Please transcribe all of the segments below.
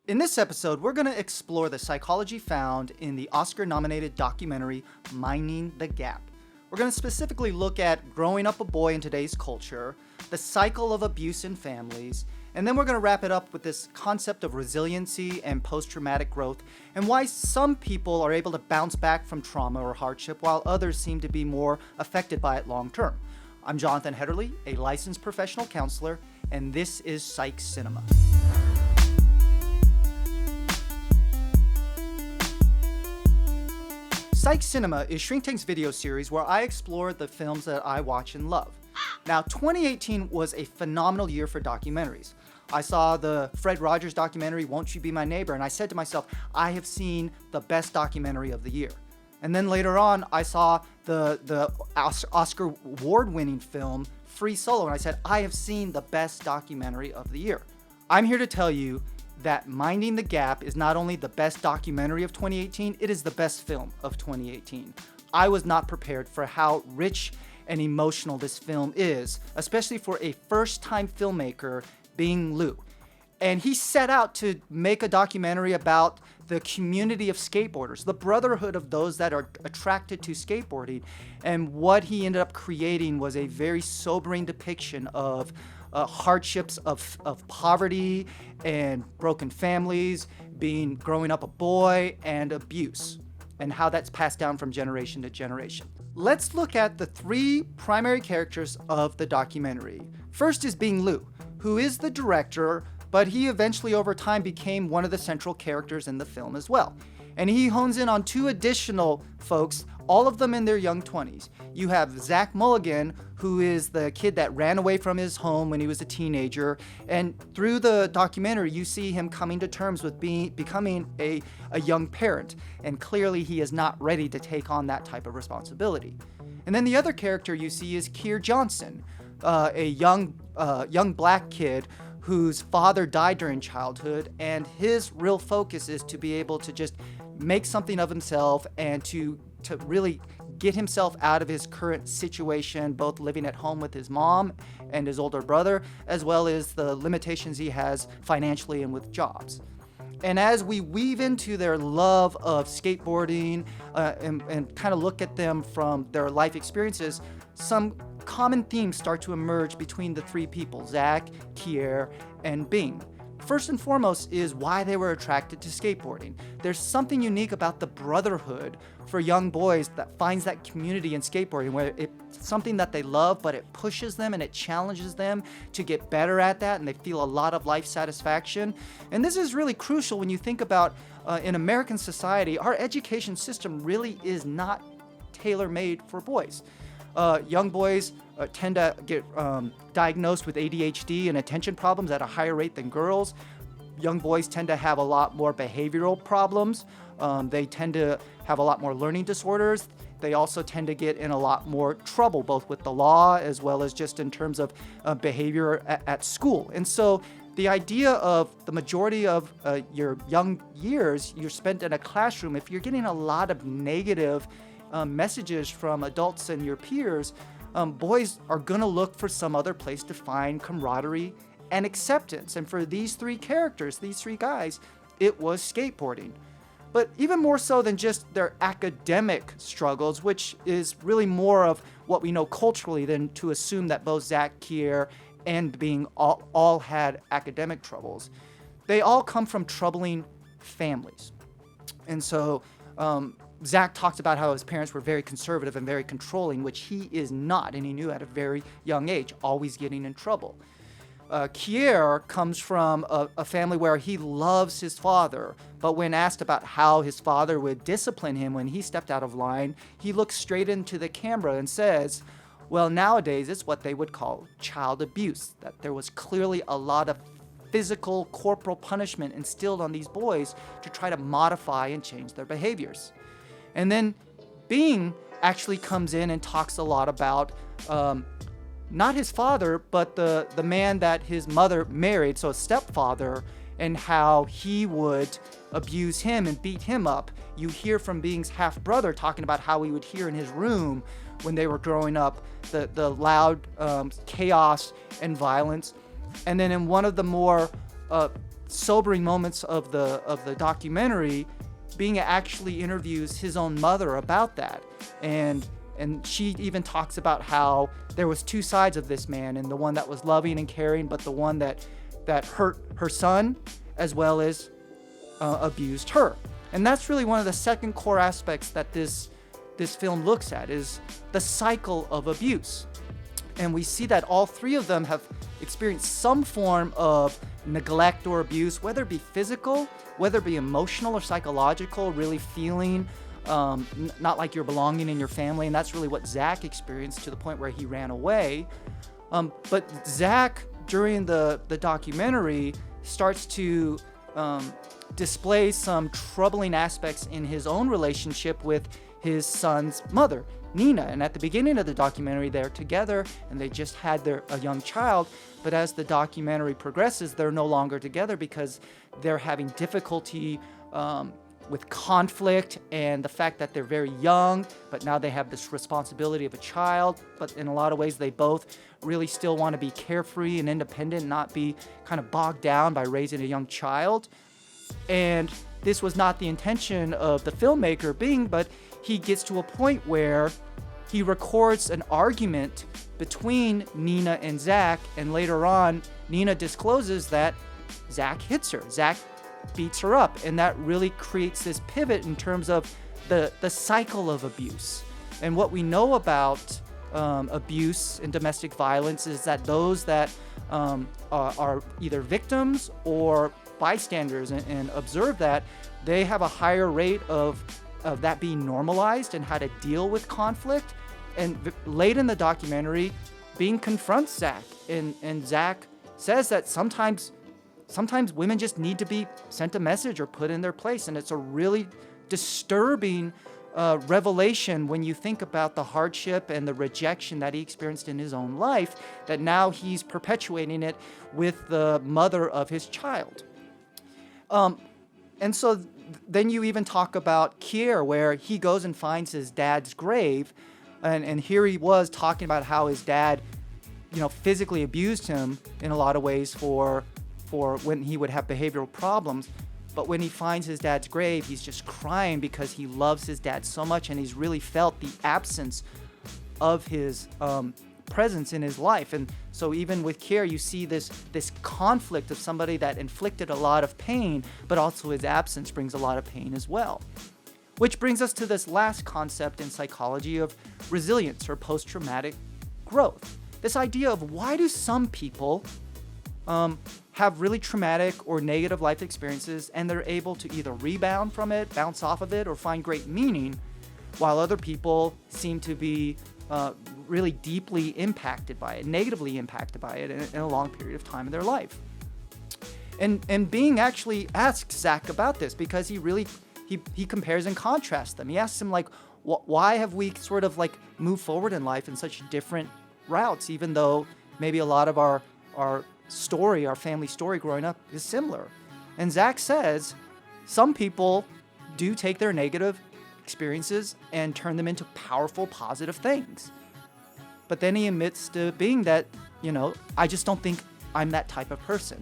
In this episode, we're going to explore the psychology found in the Oscar-nominated documentary Minding the Gap. We're going to specifically look at growing up a boy in today's culture, the cycle of abuse in families, and then we're going to wrap it up with this concept of resiliency and post-traumatic growth, and why some people are able to bounce back from trauma or hardship while others seem to be more affected by it long term. I'm Jonathan Hetterly, a licensed professional counselor, and this is Psych Cinema. Psych Cinema is Shrink Tank's video series where I explore the films that I watch and love. Now, 2018 was a phenomenal year for documentaries. I saw the Fred Rogers documentary, Won't You Be My Neighbor, and I said to myself, I have seen the best documentary of the year. And then later on, I saw the Oscar award-winning film, Free Solo, and I said, I have seen the best documentary of the year. I'm here to tell you that Minding the Gap is not only the best documentary of 2018, it is the best film of 2018. I was not prepared for how rich and emotional this film is, especially for a first-time filmmaker being Lou. And he set out to make a documentary about the community of skateboarders, the brotherhood of those that are attracted to skateboarding. And what he ended up creating was a very sobering depiction of hardships of poverty and broken families, growing up a boy, and abuse, and how that's passed down from generation to generation. Let's look at the three primary characters of the documentary. First is Bing Liu, who is the director, but he eventually over time became one of the central characters in the film as well. And he hones in on two additional folks, all of them in their young 20s. You have Zach Mulligan, who is the kid that ran away from his home when he was a teenager. And through the documentary, you see him coming to terms with becoming a young parent. And clearly he is not ready to take on that type of responsibility. And then the other character you see is Keir Johnson, a young black kid whose father died during childhood, and his real focus is to be able to just make something of himself and to really get himself out of his current situation, both living at home with his mom and his older brother, as well as the limitations he has financially and with jobs. And as we weave into their love of skateboarding and kind of look at them from their life experiences, some common themes start to emerge between the three people, Zach, Keir, and Bing. First and foremost is why they were attracted to skateboarding. There's something unique about the brotherhood for young boys that finds that community in skateboarding where it's something that they love, but it pushes them and it challenges them to get better at that, and they feel a lot of life satisfaction. And this is really crucial when you think about in American society, our education system really is not tailor-made for boys. Young boys tend to get diagnosed with ADHD and attention problems at a higher rate than girls. Young boys tend to have a lot more behavioral problems. They tend to have a lot more learning disorders. They also tend to get in a lot more trouble, both with the law as well as just in terms of behavior at school. And so the idea of the majority of your young years you're spent in a classroom, if you're getting a lot of negative messages from adults and your peers, boys are going to look for some other place to find camaraderie and acceptance. And for these three characters, these three guys, it was skateboarding. But even more so than just their academic struggles, which is really more of what we know culturally than to assume that both Zach, Keir, and Bing all had academic troubles. They all come from troubling families. And so Zach talks about how his parents were very conservative and very controlling, which he is not, and he knew at a very young age, always getting in trouble. Keir comes from a family where he loves his father, but when asked about how his father would discipline him when he stepped out of line, he looks straight into the camera and says, well, nowadays it's what they would call child abuse, that there was clearly a lot of physical, corporal punishment instilled on these boys to try to modify and change their behaviors. And then Bing actually comes in and talks a lot about not his father, but the man that his mother married, so a stepfather, and how he would abuse him and beat him up. You hear from Bing's half-brother talking about how he would hear in his room when they were growing up the loud chaos and violence. And then in one of the more sobering moments of the documentary, Bing actually interviews his own mother about that, and she even talks about how there was two sides of this man, and the one that was loving and caring, but the one that hurt her son as well as abused her. And that's really one of the second core aspects that this film looks at, is the cycle of abuse. And we see that all three of them have experienced some form of neglect or abuse, whether it be physical, whether it be emotional or psychological, really feeling not like you're belonging in your family. And that's really what Zach experienced, to the point where he ran away. But Zach, during the documentary, starts to display some troubling aspects in his own relationship with his son's mother, Nina. And at the beginning of the documentary, they're together and they just had a young child. But as the documentary progresses, they're no longer together because they're having difficulty with conflict and the fact that they're very young, but now they have this responsibility of a child. But in a lot of ways, they both really still want to be carefree and independent, not be kind of bogged down by raising a young child. And this was not the intention of the filmmaker, Bing, but he gets to a point where he records an argument between Nina and Zach, and later on, Nina discloses that Zach hits her. Zach beats her up, and that really creates this pivot in terms of the cycle of abuse. And what we know about abuse and domestic violence is that those that are either victims or bystanders and observe that, they have a higher rate of that being normalized and how to deal with conflict. And late in the documentary, Bing confronts Zach, and Zach says that sometimes women just need to be sent a message or put in their place. And it's a really disturbing revelation when you think about the hardship and the rejection that he experienced in his own life, that now he's perpetuating it with the mother of his child. And so then you even talk about Kier, where he goes and finds his dad's grave. And here he was talking about how his dad, physically abused him in a lot of ways for when he would have behavioral problems. But when he finds his dad's grave, he's just crying because he loves his dad so much, and he's really felt the absence of his presence in his life. And so even with Kier, you see this conflict of somebody that inflicted a lot of pain, but also his absence brings a lot of pain as well. Which brings us to this last concept in psychology of resilience, or post-traumatic growth. This idea of, why do some people have really traumatic or negative life experiences and they're able to either rebound from it, bounce off of it, or find great meaning, while other people seem to be really deeply impacted by it, negatively impacted by it in a long period of time in their life. And Bing actually asks Zach about this, because he compares and contrasts them. He asks him, like, why have we sort of like moved forward in life in such different routes, even though maybe a lot of our story, our family story growing up is similar. And Zach says some people do take their negative experiences and turn them into powerful, positive things. But then he admits to Bing that, I just don't think I'm that type of person.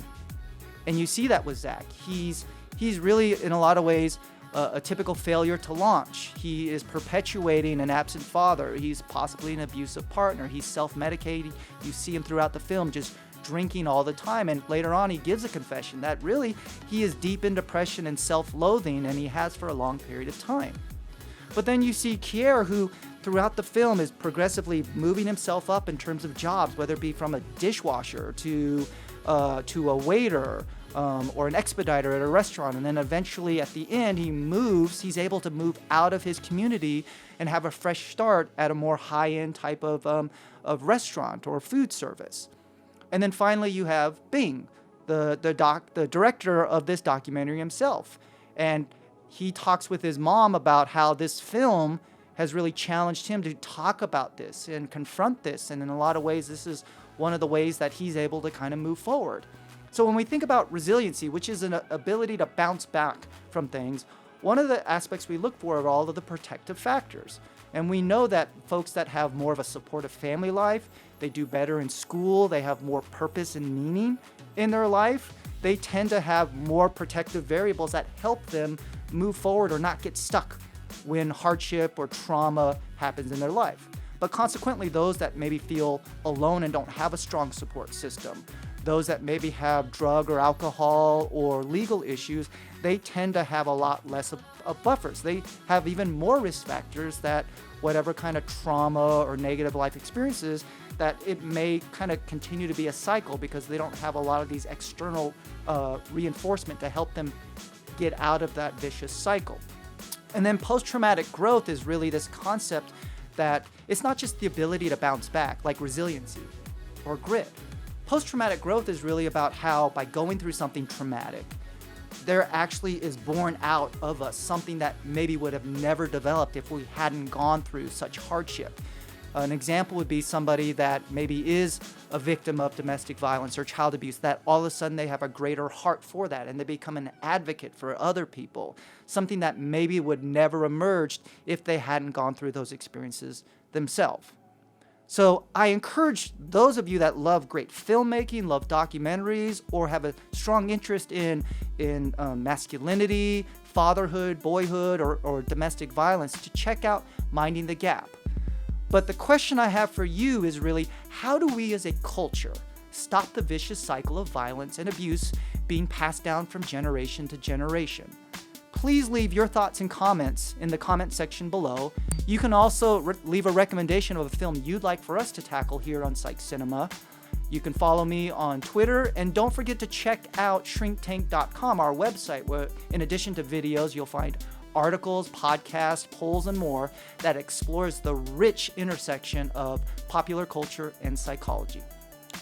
And you see that with Zach. He's really, in a lot of ways, a typical failure to launch. He is perpetuating an absent father. He's possibly an abusive partner. He's self-medicating. You see him throughout the film just drinking all the time. And later on, he gives a confession that really he is deep in depression and self-loathing, and he has for a long period of time. But then you see Kier, who throughout the film is progressively moving himself up in terms of jobs, whether it be from a dishwasher to a waiter, or an expediter at a restaurant. And then eventually at the end, he's able to move out of his community and have a fresh start at a more high-end type of restaurant or food service. And then finally you have Bing, the director of this documentary himself. And he talks with his mom about how this film has really challenged him to talk about this and confront this. And in a lot of ways, this is one of the ways that he's able to kind of move forward. So when we think about resiliency, which is an ability to bounce back from things, one of the aspects we look for are all of the protective factors. And we know that folks that have more of a supportive family life, they do better in school, they have more purpose and meaning in their life. they tend to have more protective variables that help them move forward or not get stuck when hardship or trauma happens in their life. But consequently, those that maybe feel alone and don't have a strong support system, those that maybe have drug or alcohol or legal issues, they tend to have a lot less of buffers. They have even more risk factors that whatever kind of trauma or negative life experiences, that it may kind of continue to be a cycle because they don't have a lot of these external reinforcement to help them get out of that vicious cycle. And then post-traumatic growth is really this concept that it's not just the ability to bounce back, like resiliency or grit. Post-traumatic growth is really about how, by going through something traumatic, there actually is born out of us something that maybe would have never developed if we hadn't gone through such hardship. An example would be somebody that maybe is a victim of domestic violence or child abuse, that all of a sudden they have a greater heart for that and they become an advocate for other people, something that maybe would never emerged if they hadn't gone through those experiences themselves. So I encourage those of you that love great filmmaking, love documentaries, or have a strong interest in masculinity, fatherhood, boyhood, or domestic violence to check out Minding the Gap. But the question I have for you is really, how do we as a culture stop the vicious cycle of violence and abuse being passed down from generation to generation? Please leave your thoughts and comments in the comment section below. You can also leave a recommendation of a film you'd like for us to tackle here on Psych Cinema. You can follow me on Twitter, and don't forget to check out shrinktank.com, our website, where in addition to videos, you'll find articles, podcasts, polls, and more that explores the rich intersection of popular culture and psychology.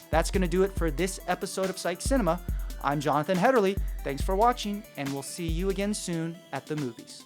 That's going to do it for this episode of Psych Cinema. I'm Jonathan Hetterly. Thanks for watching, and we'll see you again soon at the movies.